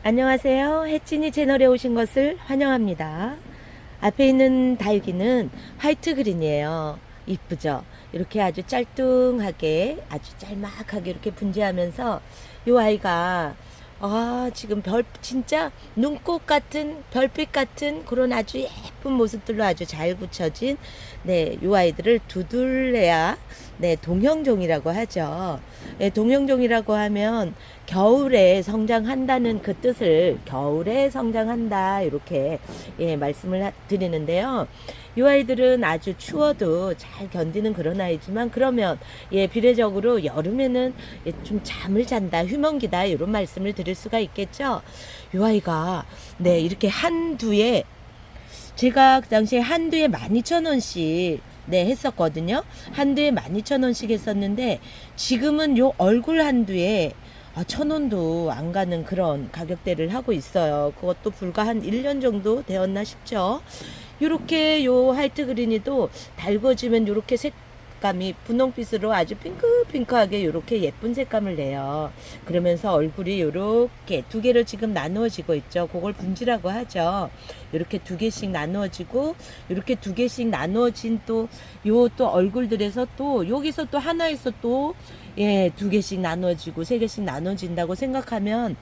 안녕하세요. 혜진이 채널에 오신 것을 환영합니다. 앞에 있는 다육이는 화이트 그린이에요. 이쁘죠? 이렇게 아주 짤뚱하게 아주 짤막하게 이렇게 분재하면서 이 아이가 지금 진짜 눈꽃 같은 별빛 같은 그런 아주 예쁜 모습들로 아주 잘 붙여진 이 아이들을 두둘레아 동형종이라고 하죠. 동형종이라고 하면 겨울에 성장한다는 그 뜻을 겨울에 성장한다 이렇게 말씀을 드리는데요. 이 아이들은 아주 추워도 잘 견디는 그런 아이지만 그러면 비례적으로 여름에는 좀 잠을 잔다 휴먼기다 이런 말씀을 드릴 수가 있겠죠. 이 아이가 이렇게 한두에 제가 그 당시에 한두에 12,000원씩 했었거든요. 한두에 12,000원씩 했었는데 지금은 요 얼굴 한두에 1,000원도 안 가는 그런 가격대를 하고 있어요. 그것도 불과 한 1년 정도 되었나 싶죠. 요렇게 요 화이트 그린이도 달궈지면 요렇게 색감이 분홍빛으로 아주 핑크핑크하게 요렇게 예쁜 색감을 내요. 그러면서 얼굴이 요렇게 두 개로 지금 나누어지고 있죠. 그걸 분지라고 하죠. 요렇게 두 개씩 나누어지고 요렇게 두 개씩 나누어진 또 얼굴들에서 또 여기서 또 하나에서 또 두 개씩 나눠지고 세 개씩 나눠진다고 생각하면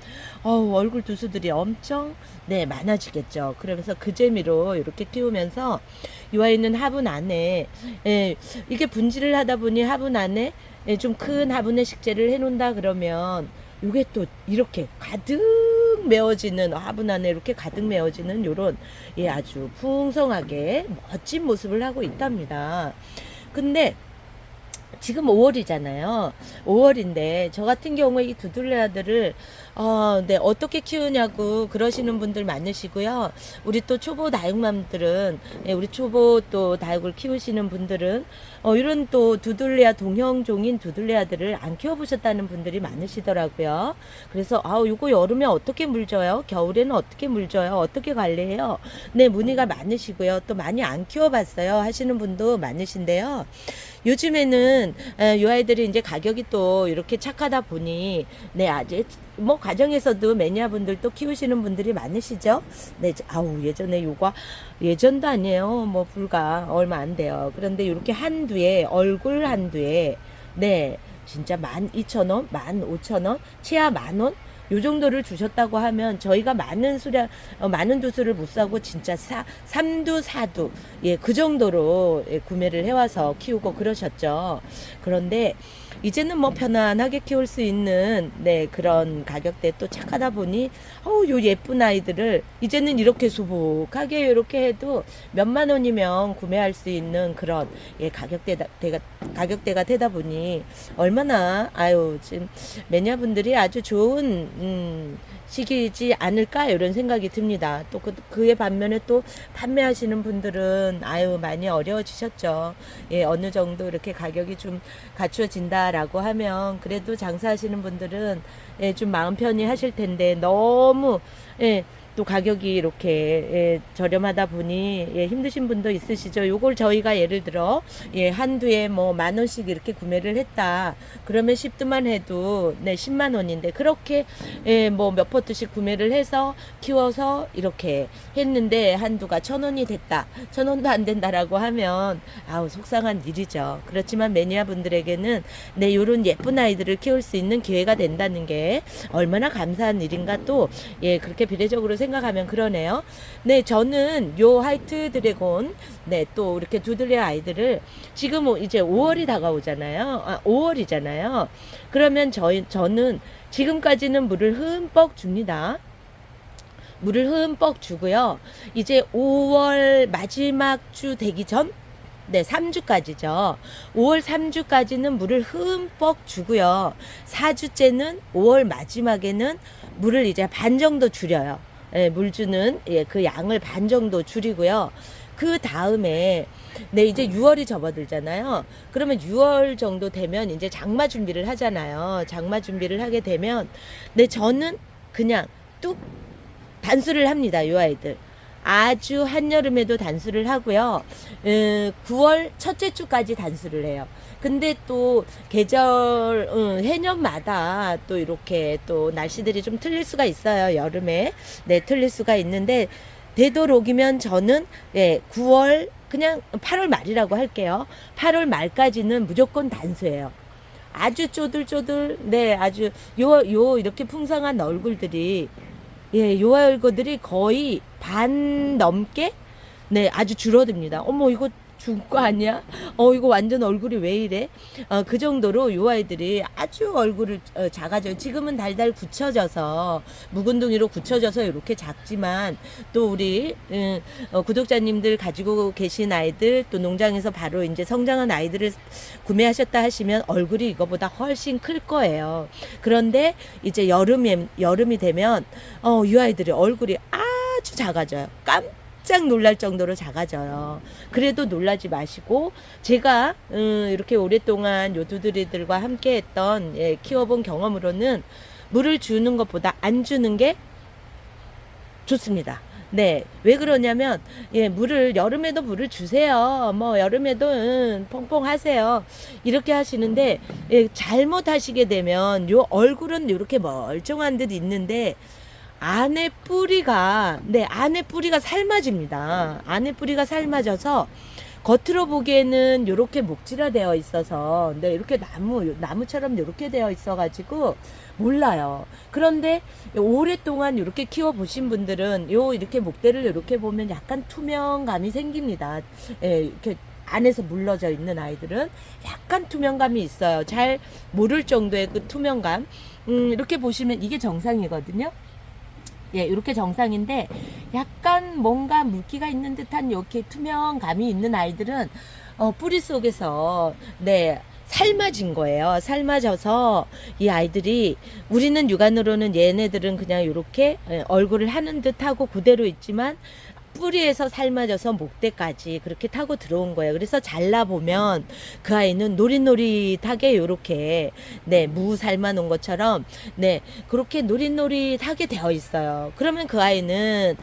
얼굴 두수들이 엄청 많아지겠죠. 그러면서 그 재미로 이렇게 키우면서 이 아이는 화분 안에 이게 분질을 하다 보니 화분 안에 좀 큰 화분에 식재를 해놓는다 그러면 이게 또 이렇게 가득 메워지는 화분 안에 이렇게 가득 메워지는 요런 아주 풍성하게 멋진 모습을 하고 있답니다. 근데 지금 5월이잖아요. 5월인데 저 같은 경우에 이 두둘레아들을 어떻게 키우냐고 그러시는 분들 많으시고요. 우리 또 초보 다육맘들은 우리 초보 또 다육을 키우시는 분들은 이런 또 두둘레아 동형종인 두둘레아들을 안 키워보셨다는 분들이 많으시더라고요. 그래서 이거 여름에 어떻게 물 줘요? 겨울에는 어떻게 물 줘요? 어떻게 관리해요? 문의가 많으시고요. 또 많이 안 키워봤어요 하시는 분도 많으신데요. 요즘에는 이 아이들이 이제 가격이 또 이렇게 착하다 보니 아직 뭐 가정에서도 매니아분들도 키우시는 분들이 많으시죠. 예전도 아니에요. 뭐 불과 얼마 안 돼요. 그런데 이렇게 한두에 얼굴 한두에 진짜 12,000원, 15,000원, 최하 10,000원 요 정도를 주셨다고 하면 저희가 많은 두수를 못 사고 진짜 3두, 4두 그 정도로 구매를 해와서 키우고 그러셨죠. 그런데 이제는 뭐 편안하게 키울 수 있는 그런 가격대 또 착하다 보니 요 예쁜 아이들을 이제는 이렇게 소복하게 이렇게 해도 몇만 원이면 구매할 수 있는 그런 가격대가 되다 보니 얼마나 지금 매니아분들이 아주 좋은 시기이지 않을까 이런 생각이 듭니다. 또 그에 반면에 또 판매하시는 분들은 많이 어려워지셨죠. 어느 정도 이렇게 가격이 좀 갖추어진다라고 하면 그래도 장사하시는 분들은 좀 마음 편히 하실 텐데 너무 또 가격이 이렇게 저렴하다 보니 힘드신 분도 있으시죠. 요걸 저희가 예를 들어 한두에 뭐 10,000원씩 이렇게 구매를 했다. 그러면 십두만 해도 10만 원인데 그렇게 뭐 몇 포트씩 구매를 해서 키워서 이렇게 했는데 한두가 1,000원이 됐다. 1,000원도 안 된다라고 하면 속상한 일이죠. 그렇지만 매니아 분들에게는 요런 예쁜 아이들을 키울 수 있는 기회가 된다는 게 얼마나 감사한 일인가 또 그렇게 비례적으로 생각하면 그러네요. 저는 요 화이트 드래곤 또 이렇게 두들레 아이들을 지금 이제 5월이 다가오잖아요. 5월이잖아요. 그러면 저는 지금까지는 물을 흠뻑 줍니다. 물을 흠뻑 주고요. 이제 5월 마지막 주 되기 전 3주까지죠. 5월 3주까지는 물을 흠뻑 주고요. 4주째는 5월 마지막에는 물을 이제 반 정도 줄여요. 물 주는 그 양을 반 정도 줄이고요. 그 다음에 이제 6월이 접어들잖아요. 그러면 6월 정도 되면 이제 장마 준비를 하잖아요. 장마 준비를 하게 되면 저는 그냥 뚝 단수를 합니다. 요 아이들 아주 한여름에도 단수를 하고요. 9월 첫째 주까지 단수를 해요. 근데 또 계절 해년마다 또 이렇게 또 날씨들이 좀 틀릴 수가 있어요. 여름에 네 틀릴 수가 있는데 되도록이면 저는 9월 그냥 8월 말이라고 할게요. 8월 말까지는 무조건 단수예요. 아주 쪼들쪼들 네 아주 요 이렇게 풍성한 얼굴들이 요 얼굴들이 거의 반 넘게 네 아주 줄어듭니다. 어머 이거 죽은 거 아니야? 이거 완전 얼굴이 왜 이래? 그 정도로 요 아이들이 아주 얼굴을 작아져요. 지금은 달달 굳혀져서 묵은둥이로 굳혀져서 이렇게 작지만 또 우리 구독자님들 가지고 계신 아이들 또 농장에서 바로 이제 성장한 아이들을 구매하셨다 하시면 얼굴이 이거보다 훨씬 클 거예요. 그런데 이제 여름이 되면 이 아이들이 얼굴이 아주 작아져요. 깜짝 놀랄 정도로 작아져요. 그래도 놀라지 마시고 제가 이렇게 오랫동안 요 두드리들과 함께 했던 키워본 경험으로는 물을 주는 것보다 안 주는 게 좋습니다. 네, 왜 그러냐면 물을 여름에도 물을 주세요. 뭐 여름에도 펑펑 하세요. 이렇게 하시는데 잘못 하시게 되면 요 얼굴은 이렇게 멀쩡한 듯 있는데 안에 뿌리가 삶아집니다. 안에 뿌리가 삶아져서 겉으로 보기에는 이렇게 목질화되어 있어서 이렇게 나무처럼 이렇게 되어 있어가지고 몰라요. 그런데 오랫동안 이렇게 키워 보신 분들은 이렇게 목대를 이렇게 보면 약간 투명감이 생깁니다. 이렇게 안에서 물러져 있는 아이들은 약간 투명감이 있어요. 잘 모를 정도의 그 투명감. 이렇게 보시면 이게 정상이거든요. 이렇게 정상인데 약간 뭔가 물기가 있는 듯한 이렇게 투명감이 있는 아이들은 뿌리 속에서 삶아진 거예요. 삶아져서 이 아이들이 우리는 육안으로는 얘네들은 그냥 이렇게 얼굴을 하는 듯하고 그대로 있지만 뿌리에서 삶아져서 목대까지 그렇게 타고 들어온 거예요. 그래서 잘라보면 그 아이는 노릿노릿하게 이렇게 무 삶아 놓은 것처럼 그렇게 노릿노릿하게 되어 있어요. 그러면 그 아이는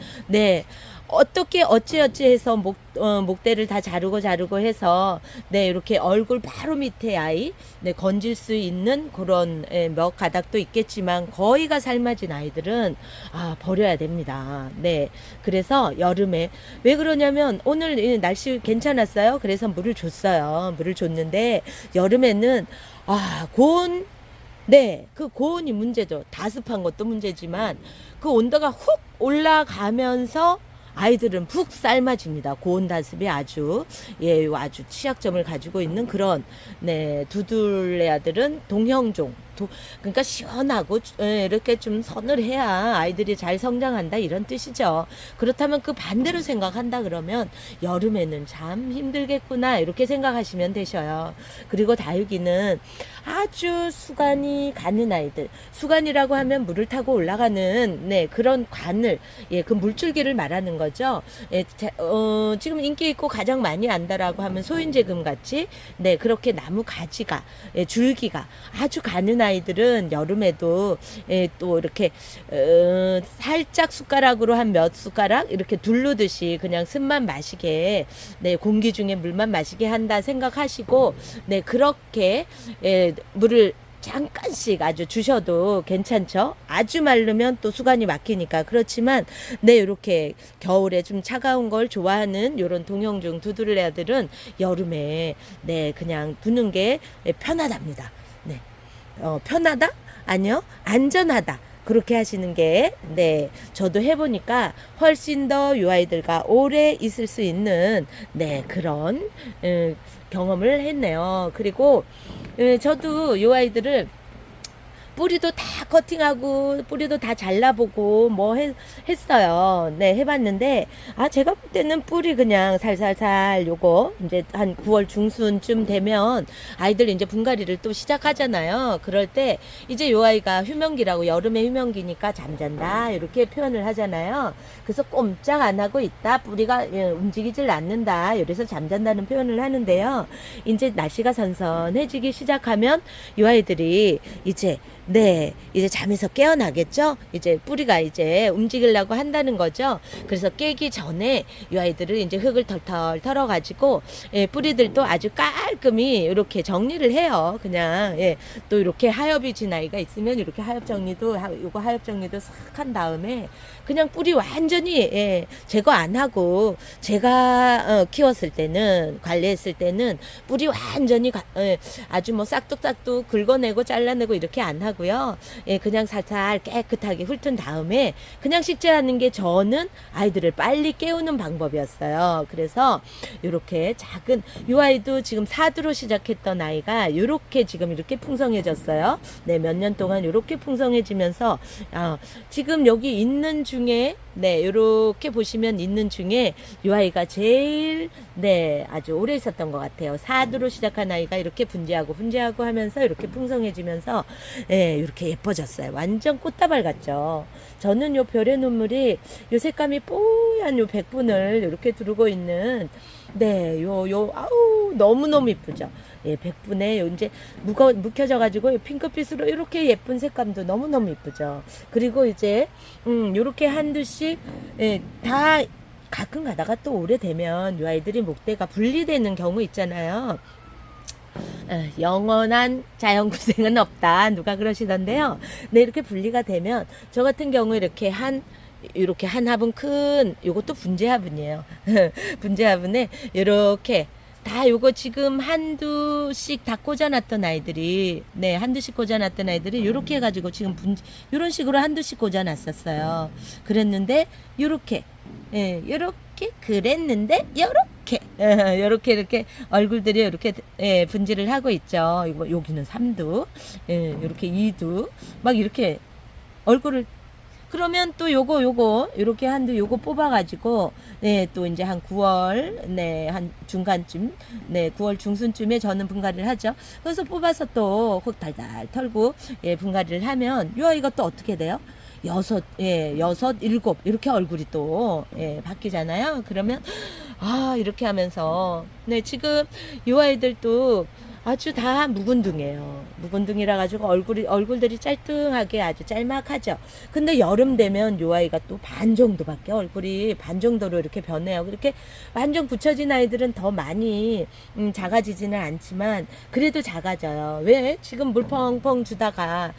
어떻게 어찌어찌 해서 목대를 다 자르고 해서 이렇게 얼굴 바로 밑에 아이 건질 수 있는 그런 몇 가닥도 있겠지만 거의가 삶아진 아이들은 버려야 됩니다. 그래서 여름에 왜 그러냐면 오늘 날씨 괜찮았어요. 그래서 물을 줬어요. 물을 줬는데 여름에는 고온 그 고온이 문제죠. 다습한 것도 문제지만 그 온도가 훅 올라가면서 아이들은 푹 삶아집니다. 고온 다습이 아주 취약점을 가지고 있는 그런 두들레아들은 동형종 그러니까 시원하고 이렇게 좀 서늘해야 아이들이 잘 성장한다 이런 뜻이죠. 그렇다면 그 반대로 생각한다 그러면 여름에는 참 힘들겠구나 이렇게 생각하시면 되셔요. 그리고 다육이는 아주 수간이 가는 아이들, 수간이라고 하면 물을 타고 올라가는 그런 관을 그 물줄기를 말하는 거죠. 지금 인기 있고 가장 많이 안다라고 하면 소인재금 같이 그렇게 나무 가지가 줄기가 아주 가는 아이들은 여름에도 또 이렇게 살짝 숟가락으로 한 몇 숟가락 이렇게 두르듯이 그냥 숨만 마시게 공기 중에 물만 마시게 한다 생각하시고 그렇게 물을 잠깐씩 아주 주셔도 괜찮죠. 아주 마르면 또 수간이 막히니까 그렇지만 이렇게 겨울에 좀 차가운 걸 좋아하는 요런 동형종 두들레아들은 여름에 그냥 두는 게 편하답니다. 편하다? 아니요, 안전하다. 그렇게 하시는 게 저도 해보니까 훨씬 더 요 아이들과 오래 있을 수 있는 그런 경험을 했네요. 그리고 저도 요 아이들을 뿌리도 다 커팅하고 뿌리도 다 잘라보고 했어요. 해봤는데 제가 볼 때는 뿌리 그냥 살살살 요거 이제 한 9월 중순쯤 되면 아이들 이제 분갈이를 또 시작하잖아요. 그럴 때 이제 요 아이가 휴면기라고 여름에 휴면기니까 잠잔다 이렇게 표현을 하잖아요. 그래서 꼼짝 안 하고 있다, 뿌리가 움직이질 않는다, 이래서 잠잔다는 표현을 하는데요. 이제 날씨가 선선해지기 시작하면 요 아이들이 이제 네, 이제 잠에서 깨어나겠죠? 이제 뿌리가 이제 움직이려고 한다는 거죠. 그래서 깨기 전에 이 아이들을 이제 흙을 털털 털어가지고, 예, 뿌리들도 아주 깔끔히 이렇게 정리를 해요. 그냥, 예, 또 이렇게 하엽이 진 아이가 있으면 이렇게 하엽 정리도, 요거 하엽 정리도 싹 한 다음에 그냥 뿌리 완전히, 예, 제거 안 하고, 제가 키웠을 때는, 관리했을 때는 뿌리 완전히 예, 아주 뭐 싹둑싹둑 긁어내고 잘라내고 이렇게 안 하고요. 예, 그냥 살살 깨끗하게 훑은 다음에 그냥 식재하는 게 저는 아이들을 빨리 깨우는 방법이었어요. 그래서 이렇게 작은 이 아이도 지금 4두로 시작했던 아이가 이렇게 지금 이렇게 풍성해졌어요. 네, 몇 년 동안 이렇게 풍성해지면서 지금 여기 있는 중에 네, 이렇게 보시면 있는 중에 이 아이가 제일 네, 아주 오래 있었던 것 같아요. 4두로 시작한 아이가 이렇게 분재하고 하면서 이렇게 풍성해지면서 예, 이렇게 예뻐졌어요. 완전 꽃다발 같죠. 저는 요 별의 눈물이 요 색감이 뽀얀 요 백분을 이렇게 두르고 있는 네, 아우, 너무너무 이쁘죠. 예, 백분에 이제 묵혀져가지고 핑크빛으로 이렇게 예쁜 색감도 너무너무 이쁘죠. 그리고 이제, 요렇게 한두씩, 예, 다 가끔 가다가 또 오래되면 이 아이들이 목대가 분리되는 경우 있잖아요. 영원한 자연구생은 없다. 누가 그러시던데요. 네, 이렇게 분리가 되면 저 같은 경우 이렇게 이렇게 한 화분 큰 요것도 분재 화분이에요. 분재 화분에 이렇게 다 요거 지금 한두씩 다 꽂아놨던 아이들이 네 한두씩 꽂아놨던 아이들이 요렇게 해가지고 지금 요런 식으로 한두씩 꽂아놨었어요. 그랬는데 요렇게 예 요렇게 그랬는데 요렇게 요렇게 이렇게 얼굴들이 이렇게 예, 분지를 하고 있죠. 이거 여기는 3두 예, 요렇게 2두 막 이렇게 얼굴을 그러면 또 요거 이렇게 한두 요거 뽑아가지고 네 또 이제 한 9월 네 한 중간쯤 네 9월 중순쯤에 저는 분갈이를 하죠. 그래서 뽑아서 또 흙 달달 털고 예 분갈이를 하면 요 아이가 또 어떻게 돼요? 여섯, 일곱 이렇게 얼굴이 또 예, 바뀌잖아요. 그러면 이렇게 하면서 네 지금 요 아이들도 아주 다 묵은둥이에요. 묵은둥이라 가지고 얼굴들이 짤뚱하게 아주 짤막하죠. 근데 여름 되면 요 아이가 또 반 정도밖에 얼굴이 반 정도로 이렇게 변해요. 그렇게 완전 굳혀진 아이들은 더 많이 작아지지는 않지만 그래도 작아져요. 왜? 지금 물 펑펑 주다가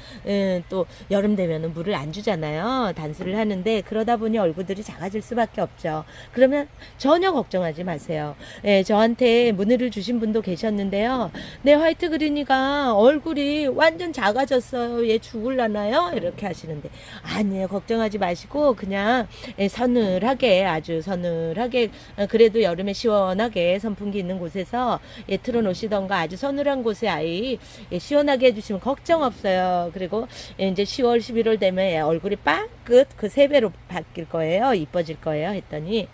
또 여름 되면은 물을 안 주잖아요. 단수를 하는데 그러다 보니 얼굴들이 작아질 수밖에 없죠. 그러면 전혀 걱정하지 마세요. 예, 저한테 문의를 주신 분도 계셨는데요. 네, 화이트 그린이가 얼굴이 완전 작아졌어요. 얘 죽을라나요? 이렇게 하시는데 아니에요. 걱정하지 마시고 그냥 서늘하게 아주 서늘하게 그래도 여름에 시원하게 선풍기 있는 곳에서 틀어놓으시던가 아주 서늘한 곳에 아이 시원하게 해주시면 걱정 없어요. 그리고 이제 10월 11월 되면 얼굴이 빵끝 그 3배로 바뀔 거예요. 이뻐질 거예요. 했더니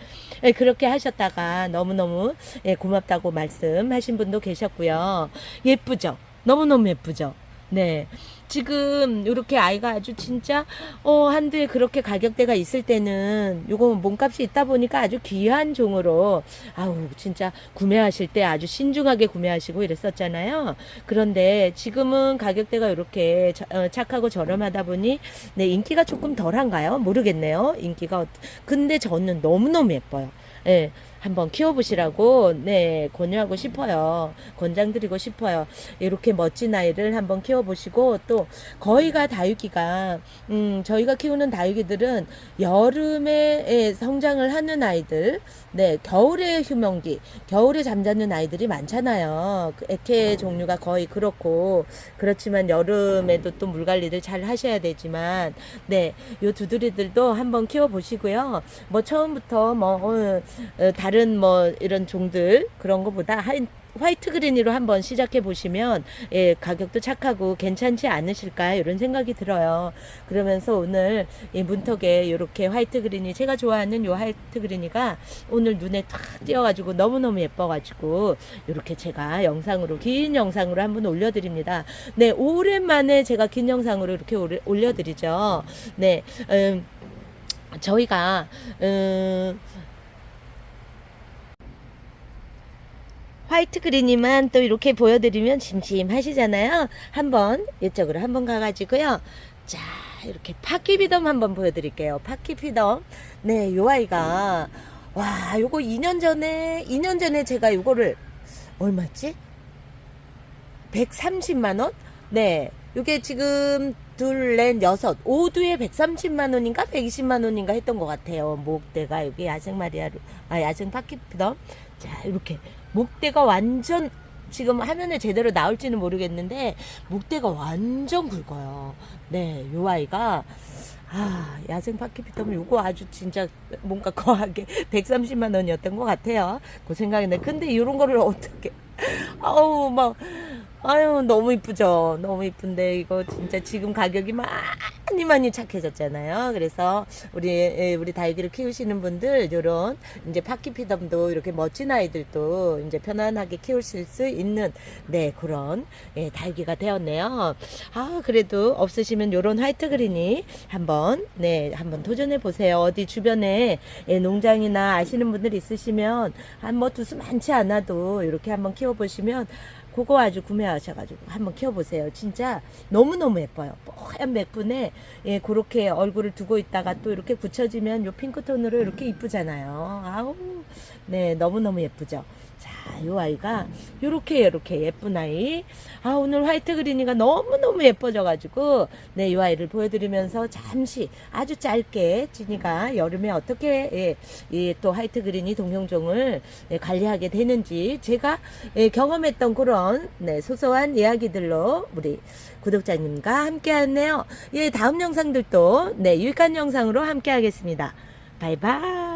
그렇게 하셨다가 너무너무 고맙다고 말씀하신 분도 계셨고요. 예쁘죠? 너무너무 예쁘죠? 네. 지금 이렇게 아이가 아주 진짜 한두에 그렇게 가격대가 있을 때는 요거 몸값이 있다 보니까 아주 귀한 종으로 진짜 구매하실 때 아주 신중하게 구매하시고 이랬었잖아요. 그런데 지금은 가격대가 이렇게 착하고 저렴하다 보니 네 인기가 조금 덜한가요? 모르겠네요. 인기가 근데 저는 너무너무 예뻐요. 예. 한번 키워보시라고 네 권유하고 싶어요. 권장드리고 싶어요. 이렇게 멋진 아이를 한번 키워보시고 또 거의가 다육이가 저희가 키우는 다육이들은 여름에 성장을 하는 아이들 네 겨울에 휴명기 겨울에 잠자는 아이들이 많잖아요. 애케 종류가 거의 그렇고 그렇지만 여름에도 또 물관리를 잘 하셔야 되지만 네 요 두드리들도 한번 키워보시고요. 뭐 처음부터 다른 뭐 이런 종들 그런 거보다 화이트 그린으로 한번 시작해 보시면 가격도 착하고 괜찮지 않으실까 이런 생각이 들어요. 그러면서 오늘 문턱에 이렇게 화이트 그린이 제가 좋아하는 요 화이트 그린이가 오늘 눈에 탁 띄어가지고 너무너무 예뻐가지고 이렇게 제가 긴 영상으로 한번 올려드립니다. 네, 오랜만에 제가 긴 영상으로 이렇게 올려드리죠. 네, 저희가 화이트 그린이만 또 이렇게 보여드리면 심심하시잖아요. 한번 이쪽으로 한번 가가지고요. 자, 이렇게 파키피덤 한번 보여드릴게요. 파키피덤. 네, 요 아이가 와, 요거 2년 전에 제가 요거를 얼마였지? 130만 원? 네. 요게 지금 둘, 넷, 여섯, 5두에 130만 원인가 120만 원인가 했던 것 같아요. 목대가 여기 야생 마리아루, 야생 파키피덤. 자, 이렇게 목대가 완전 지금 화면에 제대로 나올지는 모르겠는데 목대가 완전 굵어요. 네, 요 아이가 야생 파키피덤 요거 아주 진짜 뭔가 거하게 130만 원이었던 것 같아요. 그 생각인데 근데 이런 거를 어떻게 아우 막 아유 너무 이쁘죠. 너무 이쁜데 이거 진짜 지금 가격이 많이 착해졌잖아요. 그래서 우리 다육이를 키우시는 분들 요런 이제 파키피덤도 이렇게 멋진 아이들도 이제 편안하게 키우실 수 있는 네 그런 다육이가 되었네요. 그래도 없으시면 요런 화이트 그린이 한번 한번 도전해 보세요. 어디 주변에 농장이나 아시는 분들 있으시면 뭐 두수 많지 않아도 이렇게 한번 키워 보시면 그거 아주 구매하셔가지고 한번 키워보세요. 진짜 너무너무 예뻐요. 뽀얀 맥분에 그렇게 얼굴을 두고 있다가 또 이렇게 굳혀지면 요 핑크톤으로 이렇게 이쁘잖아요. 아우, 네, 너무너무 예쁘죠. 자, 요 아이가 요렇게 예쁜 아이. 오늘 화이트 그린이가 너무너무 예뻐져가지고 네, 요 아이를 보여드리면서 잠시 아주 짧게 진이가 여름에 어떻게 또 화이트 그린이 동형종을 관리하게 되는지 제가 경험했던 그런 소소한 이야기들로 우리 구독자님과 함께 하네요. 다음 영상들도 유익한 영상으로 함께 하겠습니다. 바이바이.